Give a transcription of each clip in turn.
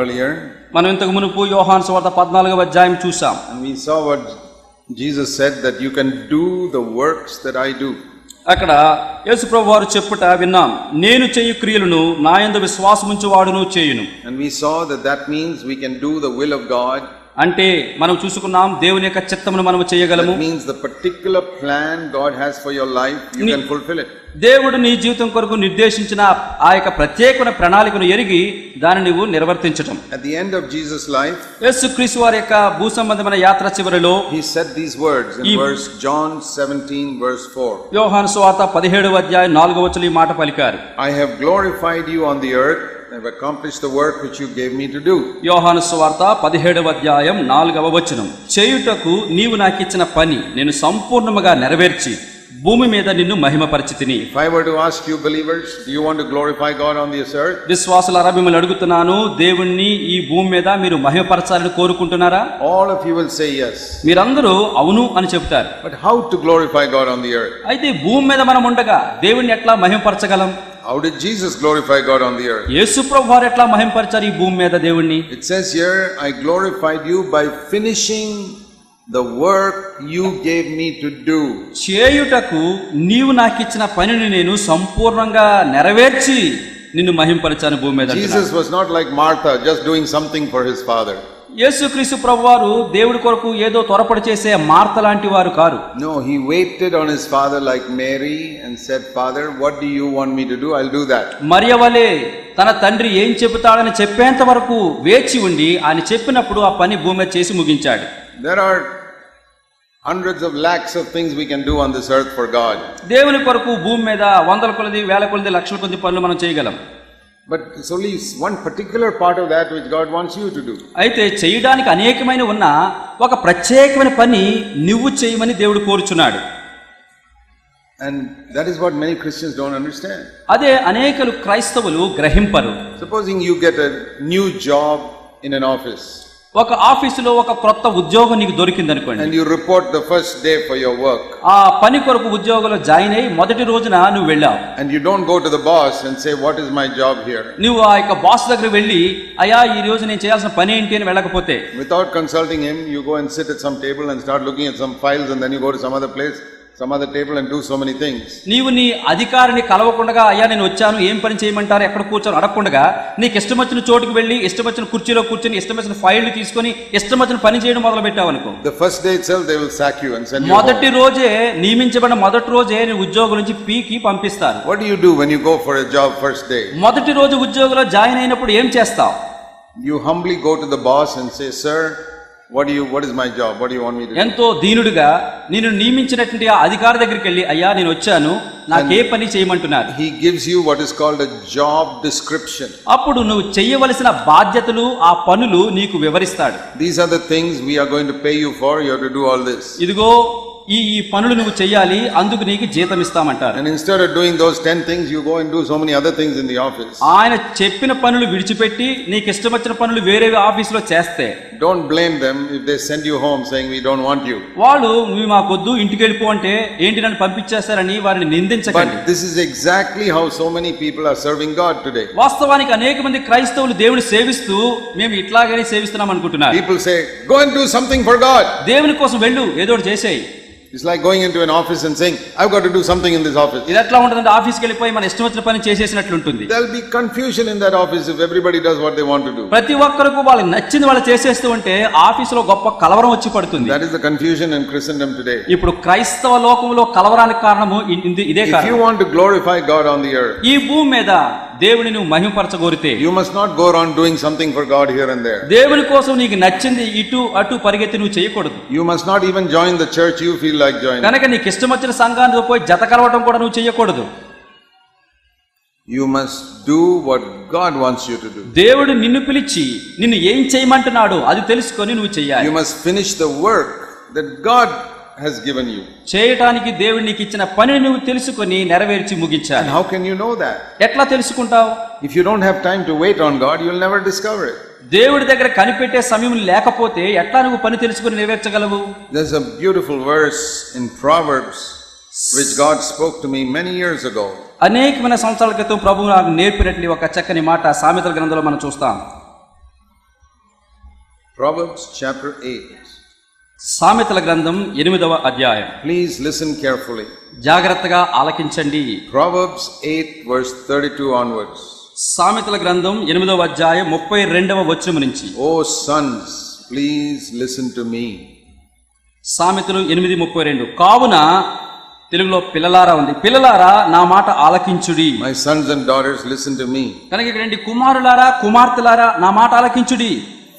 earlier. మనం ఇంతకు మునుపు యోహాను సువార్త 14వ అధ్యాయం చూసాం. And we saw what Jesus said, that you can do the works that I do. అక్కడ యేసు ప్రభువు వారు చెప్పుట విన్నాం. నేను చేయు క్రియలను నా యందు విశ్వాసముంచు వాడును చేయును. And we saw that means we can do the will of God. అంటే మనం చూసుకున్నాం దేవుని యొక్క చిత్తమును మనం చేయగలము. That means the particular plan God has for your life, you can fulfill it. దేవుడు నీ జీవితం కొరకు నిర్దేశించిన ఆ యొక్క ప్రత్యేకమైన ప్రణాళికను ఎరిగి దాన్ని నీవు నిర్వర్తించటం. At the end of Jesus' life, యేసుక్రీస్తు వారి యొక్క భూ సంబంధమైన యాత్ర చివరిలో he said these words in verse John 17 verse 4. యోహాను సువార్త 17వ అధ్యాయం 4వ వచనం ఈ మాట పలికారు. I have glorified you on the earth, I have accomplished the work which you gave me to do. యోహాను సువార్త 17వ అధ్యాయం 4వ వచనం. చేయుటకు నీవు నాకిచ్చిన పని నేను సంపూర్ణముగా నెరవేర్చి భూమి మీద నిన్ను మహిమపరిచితిని. If I were to ask you believers, do you want to glorify God on this earth? విశ్వాసులారా మిమ్మల్ని అడుగుతున్నాను, దేవుణ్ణి ఈ భూమి మీద మీరు మహిమపరచాలని కోరుకుంటున్నారా? All of you will say yes. మీరందరూ అవును అని చెప్తారు. But how to glorify God on the earth? అయితే భూమి మీద మనం ఉండగా దేవుణ్ణి ఎట్లా మహిమపరచగలం? How did Jesus glorify God on the earth? యేసు ప్రభువు వారు ఎట్లా మహిమపరిచారు ఈ భూమి మీద దేవుణ్ణి? It says here, I glorified you by finishing the work you gave me to do. చేయుటకు నీవు నాకిచ్చిన పనిని నేను సంపూర్ణంగా నెరవేర్చి నిన్ను మహిమపరిచాను భూమి మీద. Jesus was not like Martha, just doing something for his father. యేసుక్రీస్తు ప్రభువారు దేవుడి కొరకు ఏదో త్వరపడి చేసే మార్త లాంటి వారు car. No, he waited on his father like Mary and said, Father, what do you want me to do? I'll do that. మరియ వలె తన తండ్రి ఏం చెబుతాడని చెప్పేంత వరకు వేచి ఉండి ఆయన చెప్పినప్పుడు ఆ పని భూమి మీద చేసి ముగించాడు. There are hundreds of lakhs of things we can do on this earth for God. దేవుని కొరకు భూమి మీద వందల కొలది వేల కొలది లక్షల కొలది పనులు మనం చేయగలం. But it's only one particular part of that which God wants you to do. అయితే చేయడానికి అనేకమైన ఉన్న ఒక ప్రత్యేకమైన పని నువ్వు చేయమని దేవుడు కోరుచున్నాడు. And that is what many Christians don't understand. అదే అనేకలు క్రైస్తవులు గ్రహింపరు. Supposing you get a new job in an office. ఒక ఆఫీసులో ఒక కొత్త ఉద్యోగం నీకు దొరికింది అనుకోండి. And you report the first day for your work. ఆ పని కొరకు ఉద్యోగంలో జాయిన్ అయ్యి మొదటి రోజున నువ్వు వెళ్ళావు. And you don't go to the boss and say, what is my job here? నువ్వు ఆ యొక్క బాస్ దగ్గర వెళ్ళి అయ్యా ఈ రోజు నేను చేయాల్సిన పని ఏంటి అని వెళ్ళకపోతే, without consulting him, you go and sit at some table and start looking at some files, and then you go to some other place, some other table, and do so many things. నీవు నీ అధికారిని కలవకుండా అయ్యా నేను వచ్చాను ఏం పని చేయమంటారు ఎక్కడ కూర్చొని అడగకుండా నీకు ఇష్టం వచ్చిన చోటుకు వెళ్ళి ఇష్టం వచ్చిన కుర్చీలో కూర్చొని ఇష్టం వచ్చిన ఫైళ్లు తీసుకొని ఇష్టం వచ్చిన పని చేయడం మొదలు పెట్టావు అనుకో, the first day itself they will sack you and send you మొదటి రోజే నియమించబడిన మొదటి రోజే నీ ఉద్యోగం నుంచి పీకి పంపిస్తారు. What do you do when you go for a job first day? మొదటి రోజు ఉద్యోగంలో జాయిన్ అయినప్పుడు ఏం చేస్తావు? You humbly go to the boss and say, sir, what is my job? What do you want me to do? ఎంతో దీనుడుగా నేను నియమించినటువంటి ఆ అధికారి దగ్గరికి వెళ్ళి అయ్యా నేను వచ్చాను నాకే పని చేయమంటున్నారు. He gives you what is called a job description. అప్పుడు నువ్వు చేయవలసిన బాధ్యతలు ఆ పనులు నీకు వివరిస్తాడు. These are the things we are going to pay you for. You have to do all this. ఇదిగో ఈ పనులు నువ్వు చేయాలి అందుకు నీకు జీతం ఇస్తామంటారు. And instead of doing those 10 things, you go and do so many other things in the office. ఆయన చెప్పిన పనులు విడిచిపెట్టి నీకు ఇష్టం వచ్చిన పనులు వేరే ఆఫీసులో చేస్తే don't blame them if they send you home saying we don't want you. వాళ్ళు నువ్వు మాకొద్దు ఇంటికి వెళ్ళిపో అంటే ఏంటి నన్ను పంపించేస్తారని వారిని నిందించకండి. But this is exactly how so many people are serving God today. వాస్తవానికి అనేక మంది క్రైస్తవులు దేవుని సేవిస్తూ మేము ఇట్లాగనే సేవిస్తున్నాం అనుకుంటున్నారు. People say go and do something for God. దేవుని కోసం వెళ్ళు ఏదో ఒకటి చేసేయి. It's like going into an office and saying I've got to do something in this office. ఇది ఎట్లా ఉంటుందంటే ఆఫీస్కి వెళ్ళిపోయి మన ఇష్టం వచ్చిన పని చేసేసినట్లు ఉంటుంది. There'll be confusion in that office if everybody does what they want to do. ప్రతి ఒక్కరికి వాళ్ళకి నచ్చింది వాళ్ళు చేసేస్తూ ఉంటే ఆఫీసులో గొప్ప కలవరం వచ్చి పడుతుంది. That is the confusion in Christendom today. ఇప్పుడు క్రైస్తవ లోకంలో కలవరానికి కారణము ఇదే కారణం. If you want to glorify God on the earth, ఈ భూమి మీద దేవుని నువ్వు మహిమపరచగోరితే you must not go around doing something for God here and there. దేవుని కోసం నీకు నచ్చింది ఇటు అటు పరిగెత్తి నువ్వు చేయకూడదు. You must not even join the church you feel like joining. కనుక నీకు ఇష్టం వచ్చిన సంఘానికి పోయి జత కలవడం కూడా నువ్వు చేయకూడదు. You must do what God wants you to do. దేవుడు నిన్ను పిలిచి నిన్ను ఏం చేయమంటున్నాడో అది తెలుసుకొని నువ్వు చేయాలి. You must finish the work that God has given you. చేయడానికి దేవుడు నీకు ఇచ్చిన పనిని నువ్వు తెలుసుకొని నెరవేర్చి ముగించాలి. And how can you know that? ఎట్లా తెలుసుకుంటావు? If you don't have time to wait on God, you'll never discover it. దేవుడి దగ్గర కనిపెట్టే సమయం లేకపోతే ఎట్లా నువ్వు పని తెలుసుకొని నెరవేర్చగలవు? There's a beautiful verse in Proverbs which God spoke to me many years ago. అనేకమైన సంవత్సరాల క్రితం ప్రభువు నాకు నేర్పినట్లు ఒక చక్కని మాట సామెతల గ్రంథంలో మనం చూస్తాం. Proverbs chapter 8. సామెతల గ్రంథం 8వ అధ్యాయం. Please listen carefully. జాగ్రత్తగా ఆలకించండి. Proverbs 8 verse 32 onwards. సామెతల గ్రంథం 8వ అధ్యాయం 32వ వచనం నుంచి. O sons, please listen to me. సామెతలు 8:32. కావున తెలుగులో పిల్లలారా ఉంది. పిల్లలారా నా మాట ఆలకించుడి. My sons and daughters, listen to me. కనుక ఇక్కడ ఏంటి? కుమారులారా కుమార్తెలారా నా మాట ఆలకించుడి.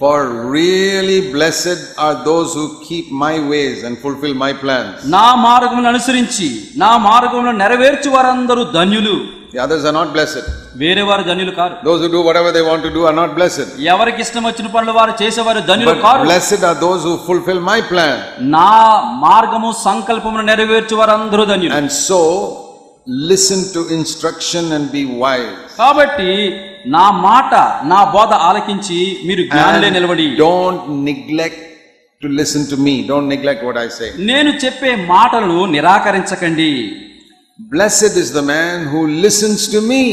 For really blessed are those who keep my ways and fulfill my plans. నా మార్గములను అనుసరించి నా మార్గములను నెరవేర్చు వారందరూ ధన్యులు. The others are not blessed. వేరే వారు ధన్యులు car. Those who do whatever they want to do are not blessed. ఎవరికి ఇష్టం వచ్చిన పనులు వారు చేసేవారు ధన్యులు car. But blessed are those who fulfill my plan. నా మార్గము సంకల్పమును నెరవేర్చు వారందరూ ధన్యులు. And so listen to instruction and be wise. కాబట్టి నా మాట నా బోధ ఆలకించి మీరు జ్ఞానులే నిలబడి. Don't neglect to listen to me. Don't neglect what I say. నేను చెప్పే మాటలను నిరాకరించకండి. Blessed is the man who listens to me.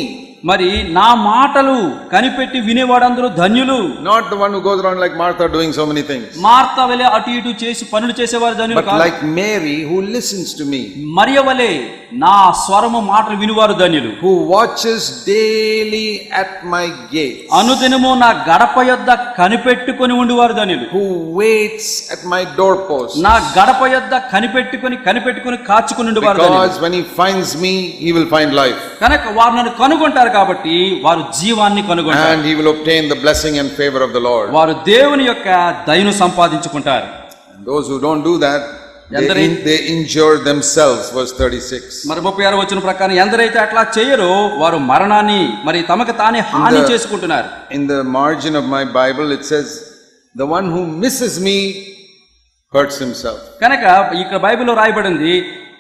మరి నా మాటలు కనిపెట్టి వినేవాడందరూ ధన్యులు. Not the one who goes around like Martha doing so many things. Martha వలె అటు ఇటు చేసి పనులు చేసేవారు ధన్యులు But కాదు. like Mary who listens to me. మరియ వలె నా స్వరము మాటలు వినువారు ధన్యులు. Who watches daily at my gate. అనుదినము నా గడప యొద్ద కనిపెట్టుకొని ఉండువారు ధన్యులు. Who waits at my doorpost. నా గడప యొద్ద కనిపెట్టుకొని కాచుకుని ఉండువారు ధన్యులు. Because when he finds me, he will find life. కనుక వారు నన్ను కనుగొంటారు కాబట్టి వారు జీవాన్ని కనుగొంటారు. And he will obtain the blessing and favor of the Lord. వారు దేవుని యొక్క దయను సంపాదించుకుంటారు. And those who don't do that, they injure themselves. Verse 36. మరి 36వ వచనం ప్రకారం ఎందరైతే అట్లా చేయరో వారు మరణాన్ని మరి తమకు తానే హాని చేసుకుంటున్నారు. In the margin of my Bible it says, the one who misses me hurts himself. కనుక ఇక్కడ బైబిల్లో రాయబడింది,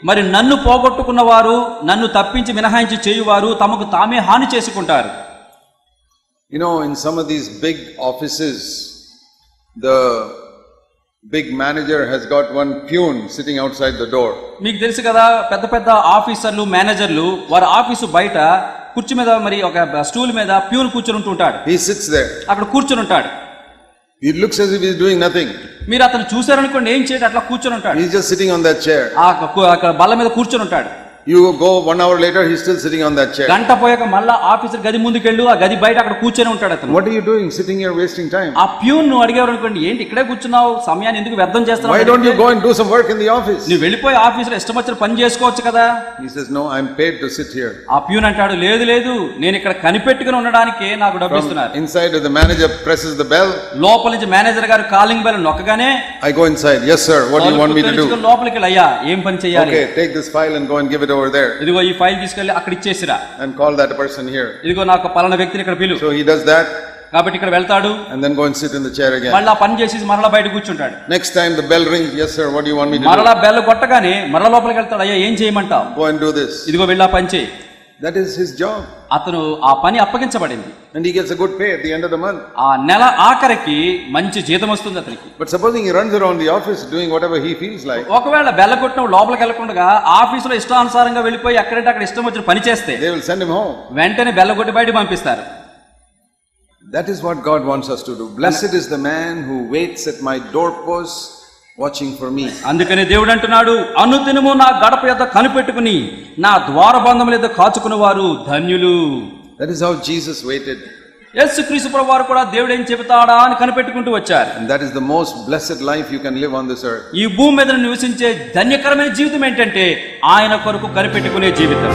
మరి నన్ను పోగొట్టుకున్న వారు నన్ను తప్పించి మినహాయించి చేయువారు తమకు తామే హాని చేసుకుంటారు. You know, in some of these big offices, the big manager has got one peon sitting outside the door. మీకు తెలుసు కదా, పెద్ద పెద్ద ఆఫీసర్లు మేనేజర్లు వారి ఆఫీసు బయట కుర్చీ మీద మరి ఒక స్టూల్ మీద ప్యూన్ కూర్చొని ఉంటుంటాడు. He sits there. అక్కడ కూర్చొని ఉంటాడు. It looks as if he is doing nothing. మీరు అతను చూసారనుకోండి, ఏం చేయడు, అట్లా కూర్చొని ఉంటాడు. He is just sitting on that chair. అక్కడ బల్ల మీద కూర్చొని ఉంటాడు. You go 1 hour later, he's still sitting on that chair. గంట పోయాక మళ్ళా ఆఫీసర్ గది ముందుకెళ్ళు, ఆ గది బయట అక్కడ కూర్చొని ఉంటాడు అతను. What are you doing sitting here wasting time? ఆ ప్యూన్ నువ్వు అడిగారు అనుకోండి, ఏంటి ఇక్కడే కూర్చున్నావు, సమయాన్ని ఎందుకు వ్యర్థం చేస్తున్నావు? Why don't you go and do some work in the office? నువ్వు వెళ్ళిపోయి ఆఫీసులో ఇష్టం వచ్చిన పని చేసుకోవచ్చు కదా. He says, no, I'm paid to sit here. ఆ ప్యూన్ అంటాడు, లేదు నేను ఇక్కడ కనిపెట్టుకుని ఉండడానికే నాకు డబ్బు ఇస్తున్నారు. Inside, the manager presses the bell. లోపల నుంచి మేనేజర్ గారు కాలింగ్ బెల్ నొక్కగానే I go inside. Yes sir, what do you want me to do? లోపలికి వెళ్ళి, అయ్యా ఏం పని చేయాలి? Okay, take this file and go and give it over there. ఇదిగో ఈ ఫైల్ తీసుకెళ్ళి అక్కడ ఇచ్చేసిరా. And call that person here. ఇదిగో నాకు పలానా వ్యక్తిని ఇక్కడ పిలు. So he does that. కాబట్టి ఇక్కడ వెళ్తాడు. And then go and sit in the chair again. మళ్ళా పని చేసి మరలా బయట కూర్చుంటాడు. Next time the bell rings. Yes sir, what do you want me to do? మరలా బెల్ కొట్టగానే మరలా లోపలికి వెళ్తాడు. అయ్యా ఏం చేయమంటావు? Go and do this. ఇదిగో వెళ్ళా పని చేయి. That is his job. అతను ఆ పని అప్పగించబడింది. And he gets a good pay at the end of the month. ఆ నెల ఆఖరికి మంచి జీతం వస్తుంది అతనికి. But supposing he runs around the office doing whatever he feels like. ఒకవేళ బెల్ల కొట్టిన లోపలికి వెళ్ళకుండా ఆఫీసులో ఇష్టానుసారంగా వెళ్ళిపోయి ఎక్కడంటే అక్కడ ఇష్టం వచ్చిన పని చేస్తే They will send him home. వెంటనే బెల్ల కొట్టి బయట పంపిస్తారు. That is what God wants us to do. Blessed is the man who waits at my doorpost watching for me. అందుకనే దేవుడు అంటున్నాడు, అనుదినము నా గడప యొద్ద కనిపెట్టుకుని నా ద్వారబంధముల యొద్ద కాచుకున్న వారు ధన్యులు. That is how Jesus waited. యేసుక్రీస్తు ప్రభువు వారు కూడా దేవుడు ఏం చెబుతాడా అని కనిపెట్టుకుంటూ వచ్చారు. And that is the most blessed life you can live on this earth. ఈ భూమి మీద నివసించే ధన్యకరమైన జీవితం ఏంటంటే ఆయన కొరకు కనిపెట్టుకునే జీవితం.